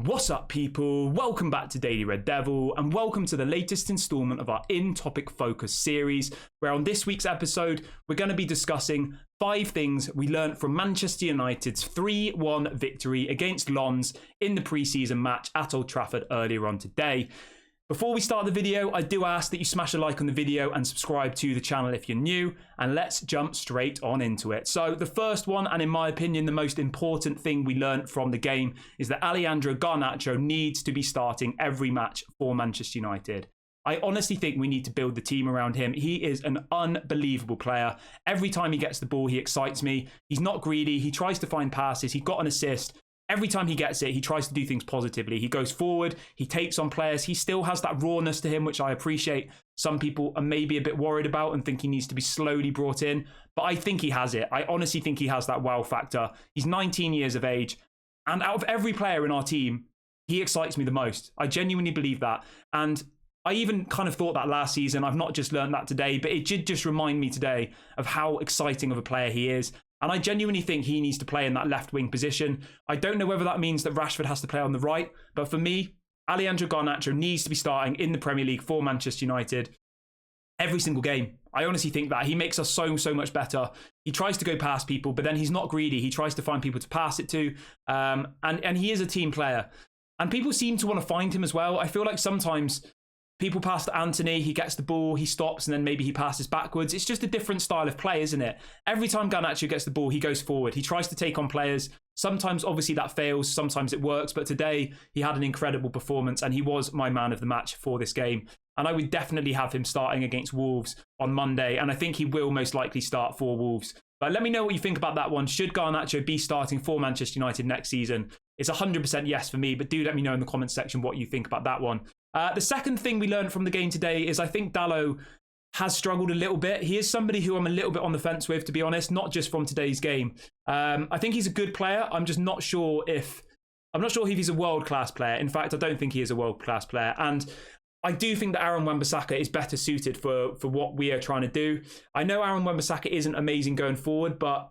What's up, people? Welcome back to Daily Red Devil, and welcome to the latest installment of our In-Topic Focus series, where on this week's episode, we're going to be discussing 5 things we learned from Manchester United's 3-1 victory against Lens in the pre-season match at Old Trafford earlier on today. Before we start the video, I do ask that you smash a like on the video and subscribe to the channel if you're new, and let's jump straight on into it. So the first one, and in my opinion, the most important thing we learnt from the game, is that Garnacho needs to be starting every match for Manchester United. I honestly think we need to build the team around him. He is an unbelievable player. Every time he gets the ball, he excites me. He's not greedy. He tries to find passes. He got an assist. Every time he gets it, he tries to do things positively. He goes forward, he takes on players. He still has that rawness to him, which I appreciate. Some people are maybe a bit worried about and think he needs to be slowly brought in. But I think he has it. I honestly think he has that wow factor. He's 19 years of age. And out of every player in our team, he excites me the most. I genuinely believe that. And I even kind of thought that last season. I've not just learned that today, but it did just remind me today of how exciting of a player he is. And I genuinely think he needs to play in that left wing position. I don't know whether that means that Rashford has to play on the right, but for me, Garnacho needs to be starting in the Premier League for Manchester United every single game. I honestly think that. He makes us so much better. He tries to go past people, but then he's not greedy. He tries to find people to pass it to, and he is a team player. And people seem to want to find him as well. I feel like sometimes people pass to Anthony, he gets the ball, he stops, and then maybe he passes backwards. It's just a different style of play, isn't it? Every time Garnacho gets the ball, he goes forward. He tries to take on players. Sometimes, obviously, that fails. Sometimes it works. But today, he had an incredible performance, and he was my man of the match for this game. And I would definitely have him starting against Wolves on Monday. And I think he will most likely start for Wolves. But let me know what you think about that one. Should Garnacho be starting for Manchester United next season? It's 100% yes for me, but do let me know in the comments section what you think about that one. The second thing we learned from the game today is I think Dalo has struggled a little bit. He is somebody who I'm a little bit on the fence with, to be honest, not just from today's game. I think he's a good player. I'm just not sure if he's a world-class player. In fact, I don't think he is a world-class player. And I do think that Aaron Wan-Bissaka is better suited for what we are trying to do. I know Aaron Wan-Bissaka isn't amazing going forward, but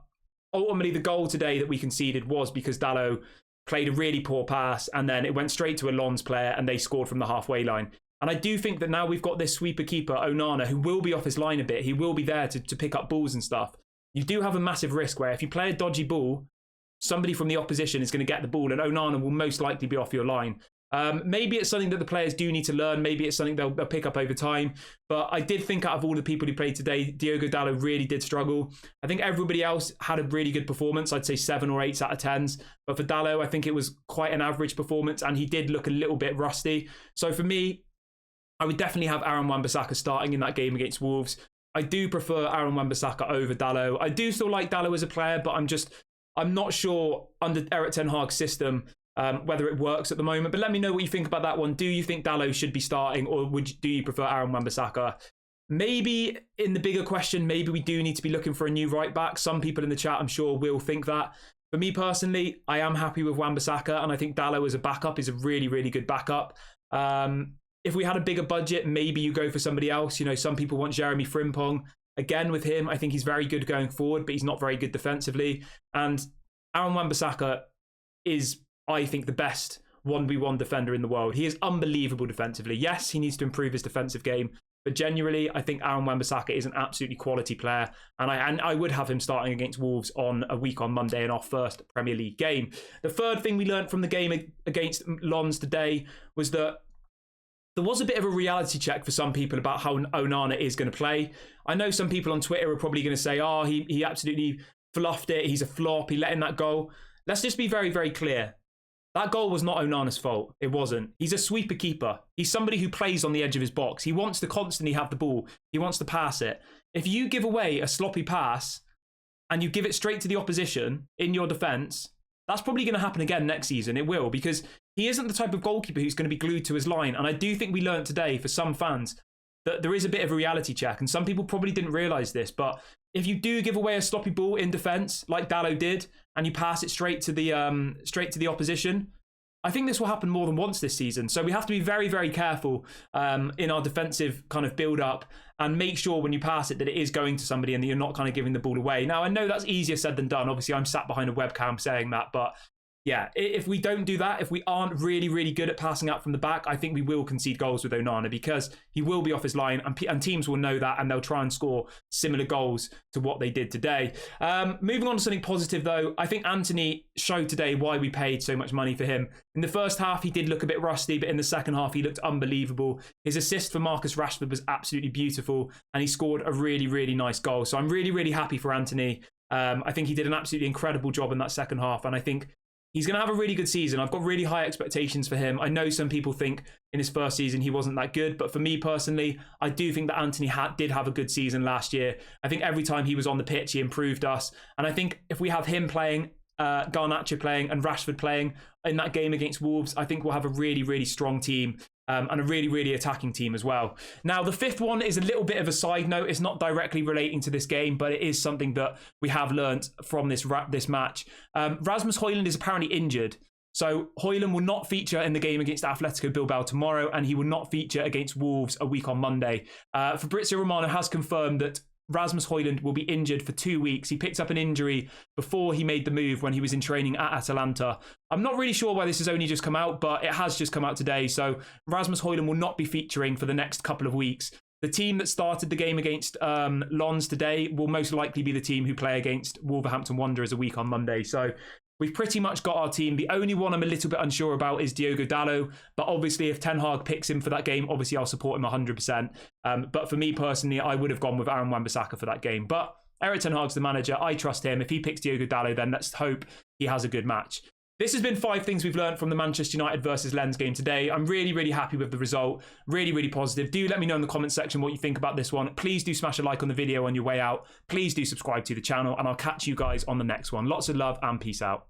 ultimately the goal today that we conceded was because Dalo played a really poor pass, and then it went straight to a Lens player, and they scored from the halfway line. And I do think that now we've got this sweeper keeper, Onana, who will be off his line a bit. He will be there to pick up balls and stuff. You do have a massive risk where if you play a dodgy ball, somebody from the opposition is going to get the ball, and Onana will most likely be off your line. Maybe it's something that the players do need to learn. Maybe it's something they'll pick up over time. But I did think out of all the people who played today, Diogo Dalo really did struggle. I think everybody else had a really good performance. I'd say 7 or 8 out of 10s. But for Dalo, I think it was quite an average performance, and he did look a little bit rusty. So for me, I would definitely have Aaron Wan-Bissaka starting in that game against Wolves. I do prefer Aaron Wan-Bissaka over Dalo. I do still like Dalo as a player, but I'm not sure under Erik ten Hag's system whether it works at the moment. But let me know what you think about that one. Do you think Dalo should be starting, or do you prefer Aaron Wan-Bissaka? Maybe in the bigger question, maybe we do need to be looking for a new right back. Some people in the chat, I'm sure, will think that. For me personally, I am happy with Wan-Bissaka, and I think Dalo as a backup is a really good backup. If we had a bigger budget, maybe you go for somebody else. You know, some people want Jeremy Frimpong. Again, with him, I think he's very good going forward, but he's not very good defensively. And Aaron Wan-Bissaka is, I think, the best 1v1 defender in the world. He is unbelievable defensively. Yes, he needs to improve his defensive game, but genuinely, I think Aaron Wan-Bissaka is an absolutely quality player, and I would have him starting against Wolves on Monday in our first Premier League game. The third thing we learned from the game against Lens today was that there was a bit of a reality check for some people about how Onana is going to play. I know some people on Twitter are probably going to say, oh, he absolutely fluffed it. He's a flop. He let in that goal. Let's just be very clear. That goal was not Onana's fault. It wasn't. He's a sweeper keeper. He's somebody who plays on the edge of his box. He wants to constantly have the ball. He wants to pass it. If you give away a sloppy pass and you give it straight to the opposition in your defence, that's probably going to happen again next season. It will, because he isn't the type of goalkeeper who's going to be glued to his line. And I do think we learned today, for some fans, that there is a bit of a reality check. And some people probably didn't realise this, but if you do give away a sloppy ball in defence, like Dalo did, and you pass it straight to the opposition, I think this will happen more than once this season. So we have to be very careful in our defensive kind of build-up, and make sure when you pass it that it is going to somebody and that you're not kind of giving the ball away. Now, I know that's easier said than done. Obviously, I'm sat behind a webcam saying that, but Yeah, if we don't do that, if we aren't really, really good at passing out from the back, I think we will concede goals with Onana because he will be off his line and teams will know that and they'll try and score similar goals to what they did today. Moving on to something positive though, I think Antony showed today why we paid so much money for him. In the first half, he did look a bit rusty, but in the second half, he looked unbelievable. His assist for Marcus Rashford was absolutely beautiful and he scored a really, really nice goal. So I'm really, really happy for Antony. I think he did an absolutely incredible job in that second half and I think he's going to have a really good season. I've got really high expectations for him. I know some people think in his first season he wasn't that good, but for me personally, I do think that Antony did have a good season last year. I think every time he was on the pitch, he improved us. And I think if we have him playing, Garnacho playing and Rashford playing in that game against Wolves, I think we'll have a really, really strong team. And a really, really attacking team as well. Now, the fifth one is a little bit of a side note. It's not directly relating to this game, but it is something that we have learnt from this match. Rasmus Højlund is apparently injured. So Højlund will not feature in the game against Atletico Bilbao tomorrow, and he will not feature against Wolves a week on Monday. Fabrizio Romano has confirmed that Rasmus Højlund will be injured for 2 weeks. He picked up an injury before he made the move when he was in training at Atalanta. I'm not really sure why this has only just come out, but it has just come out today. So Rasmus Højlund will not be featuring for the next couple of weeks. The team that started the game against Lons today will most likely be the team who play against Wolverhampton Wanderers a week on Monday. So we've pretty much got our team. The only one I'm a little bit unsure about is Diogo Dalo. But obviously, if Ten Hag picks him for that game, obviously I'll support him 100%. But for me personally, I would have gone with Aaron Wan-Bissaka for that game. But Erik Ten Hag's the manager. I trust him. If he picks Diogo Dalo, then let's hope he has a good match. This has been 5 things we've learned from the Manchester United versus Lens game today. I'm really, really happy with the result. Really, really positive. Do let me know in the comment section what you think about this one. Please do smash a like on the video on your way out. Please do subscribe to the channel and I'll catch you guys on the next one. Lots of love and peace out.